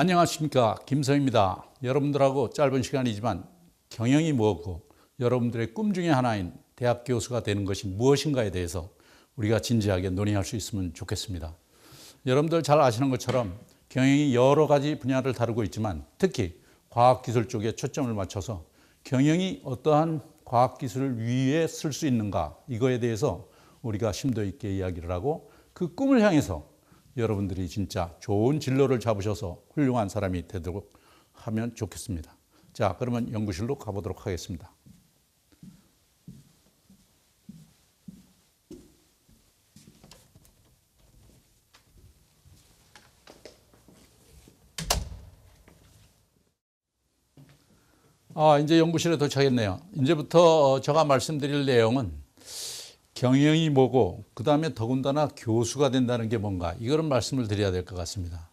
안녕하십니까, 김성입니다. 여러분들하고 짧은 시간이지만 경영이 뭐고 여러분들의 꿈 중에 하나인 대학 교수가 되는 것이 무엇인가에 대해서 우리가 진지하게 논의할 수 있으면 좋겠습니다. 여러분들 잘 아시는 것처럼 경영이 여러 가지 분야를 다루고 있지만 특히 과학기술 쪽에 초점을 맞춰서 경영이 어떠한 과학기술을 위해 쓸 수 있는가, 이거에 대해서 우리가 심도 있게 이야기를 하고 그 꿈을 향해서 여러분들이 진짜 좋은 진로를 잡으셔서 훌륭한 사람이 되도록 하면 좋겠습니다. 자, 그러면 연구실로 가보도록 하겠습니다. 이제 연구실에 도착했네요. 이제부터 제가 말씀드릴 내용은 경영이 뭐고 그 다음에 더군다나 교수가 된다는 게 뭔가, 이거를 말씀을 드려야 될 것 같습니다.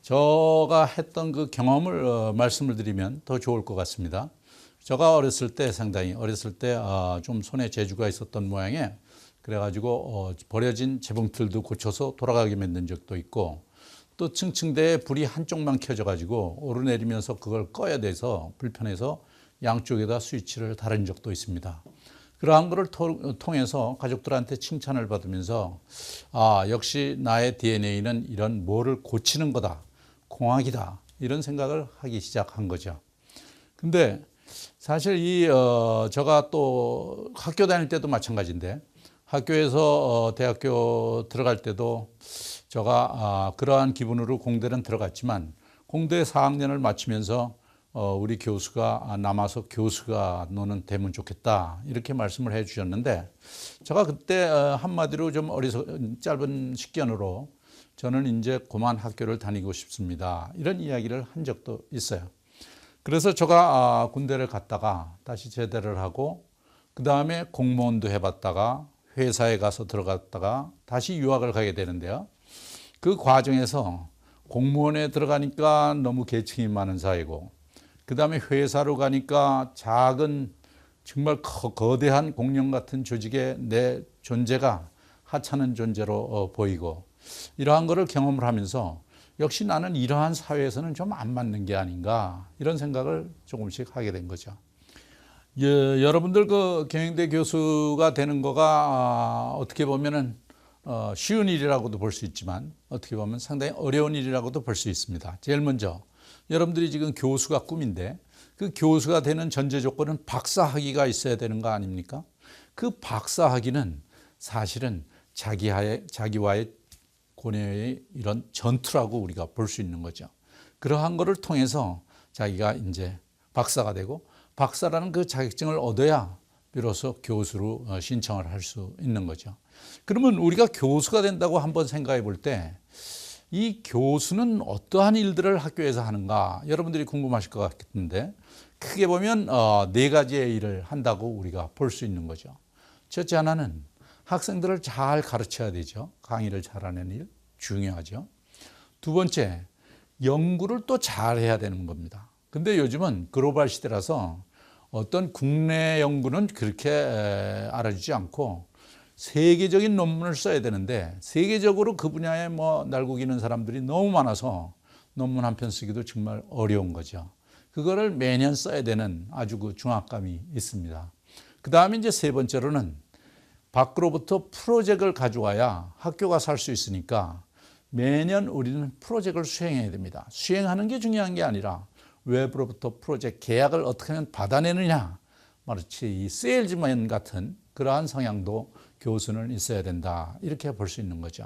제가 했던 그 경험을 말씀을 드리면 더 좋을 것 같습니다. 제가 상당히 어렸을 때 좀 손에 재주가 있었던 모양에, 그래가지고 버려진 재봉틀도 고쳐서 돌아가게 만든 적도 있고, 또 층층대에 불이 한쪽만 켜져가지고 오르내리면서 그걸 꺼야 돼서 불편해서 양쪽에다 스위치를 달은 적도 있습니다. 그러한 것을 통해서 가족들한테 칭찬을 받으면서 역시 나의 DNA는 이런 뭐를 고치는 거다, 공학이다, 이런 생각을 하기 시작한 거죠. 근데 사실 제가 또 학교 다닐 때도 마찬가지인데, 학교에서 대학교 들어갈 때도 제가 그러한 기분으로 공대는 들어갔지만 공대 4학년을 마치면서 우리 교수가 남아서 교수가 너는 되면 좋겠다, 이렇게 말씀을 해 주셨는데, 제가 그때 한마디로 좀 짧은 식견으로 저는 이제 그만 학교를 다니고 싶습니다, 이런 이야기를 한 적도 있어요. 그래서 제가 군대를 갔다가 다시 제대를 하고 그 다음에 공무원도 해봤다가 회사에 가서 들어갔다가 다시 유학을 가게 되는데요. 그 과정에서 공무원에 들어가니까 너무 계층이 많은 사회고, 그 다음에 회사로 가니까 작은 정말 거대한 공룡 같은 조직에 내 존재가 하찮은 존재로 보이고, 이러한 것을 경험을 하면서 역시 나는 이러한 사회에서는 좀 안 맞는 게 아닌가, 이런 생각을 조금씩 하게 된 거죠. 여러분들 그 경영대 교수가 되는 거가 어떻게 보면은 쉬운 일이라고도 볼 수 있지만 어떻게 보면 상당히 어려운 일이라고도 볼 수 있습니다. 제일 먼저 여러분들이 지금 교수가 꿈인데, 그 교수가 되는 전제 조건은 박사학위가 있어야 되는 거 아닙니까? 그 박사학위는 사실은 자기와의 고뇌의 이런 전투라고 우리가 볼 수 있는 거죠. 그러한 것을 통해서 자기가 이제 박사가 되고, 박사라는 그 자격증을 얻어야 비로소 교수로 신청을 할 수 있는 거죠. 그러면 우리가 교수가 된다고 한번 생각해 볼 때 이 교수는 어떠한 일들을 학교에서 하는가, 여러분들이 궁금하실 것 같은데, 크게 보면 네 가지의 일을 한다고 우리가 볼 수 있는 거죠. 첫째 하나는 학생들을 잘 가르쳐야 되죠. 강의를 잘하는 일 중요하죠. 두 번째, 연구를 또 잘해야 되는 겁니다. 근데 요즘은 글로벌 시대라서 어떤 국내 연구는 그렇게 알아주지 않고 세계적인 논문을 써야 되는데, 세계적으로 그 분야에 날고기는 사람들이 너무 많아서 논문 한 편 쓰기도 정말 어려운 거죠. 그거를 매년 써야 되는 아주 그 중압감이 있습니다. 그 다음에 이제 세 번째로는 밖으로부터 프로젝트를 가져와야 학교가 살 수 있으니까 매년 우리는 프로젝트를 수행해야 됩니다. 수행하는 게 중요한 게 아니라 외부로부터 프로젝트 계약을 어떻게 하면 받아내느냐, 마치 이 세일즈맨 같은 그러한 성향도 교수는 있어야 된다, 이렇게 볼 수 있는 거죠.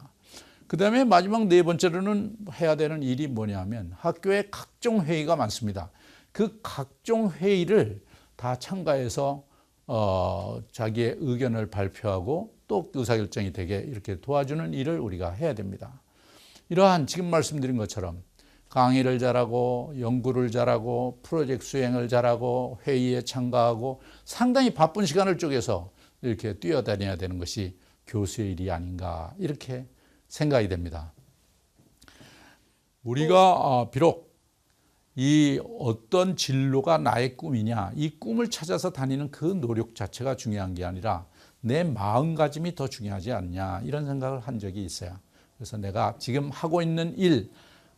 그 다음에 마지막 네 번째로는 해야 되는 일이 뭐냐면 학교에 각종 회의가 많습니다. 그 각종 회의를 다 참가해서 자기의 의견을 발표하고 또 의사결정이 되게 이렇게 도와주는 일을 우리가 해야 됩니다. 이러한 지금 말씀드린 것처럼 강의를 잘하고 연구를 잘하고 프로젝트 수행을 잘하고 회의에 참가하고 상당히 바쁜 시간을 쪼개서 이렇게 뛰어다녀야 되는 것이 교수의 일이 아닌가, 이렇게 생각이 됩니다. 우리가 비록 이 어떤 진로가 나의 꿈이냐, 이 꿈을 찾아서 다니는 그 노력 자체가 중요한 게 아니라 내 마음가짐이 더 중요하지 않냐, 이런 생각을 한 적이 있어요. 그래서 내가 지금 하고 있는 일,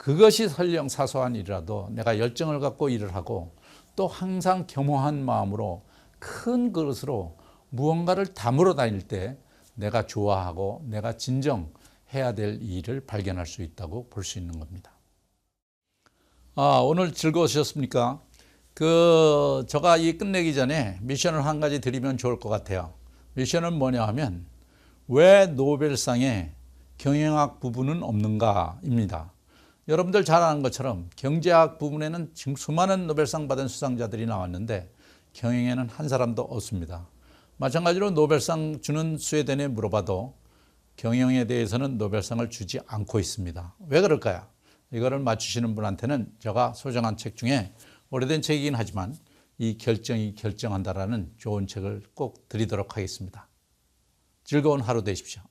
그것이 설령 사소한 일이라도 내가 열정을 갖고 일을 하고 또 항상 겸허한 마음으로 큰 그릇으로 무언가를 담으러 다닐 때 내가 좋아하고 내가 진정 해야 될 일을 발견할 수 있다고 볼 수 있는 겁니다. 오늘 즐거우셨습니까? 제가 이 끝내기 전에 미션을 한 가지 드리면 좋을 것 같아요. 미션은 뭐냐 하면 왜 노벨상에 경영학 부분은 없는가입니다. 여러분들 잘 아는 것처럼 경제학 부분에는 지금 수많은 노벨상 받은 수상자들이 나왔는데 경영에는 한 사람도 없습니다. 마찬가지로 노벨상 주는 스웨덴에 물어봐도 경영에 대해서는 노벨상을 주지 않고 있습니다. 왜 그럴까요? 이거를 맞추시는 분한테는 제가 소정한 책 중에 오래된 책이긴 하지만 이 결정이 결정한다라는 좋은 책을 꼭 드리도록 하겠습니다. 즐거운 하루 되십시오.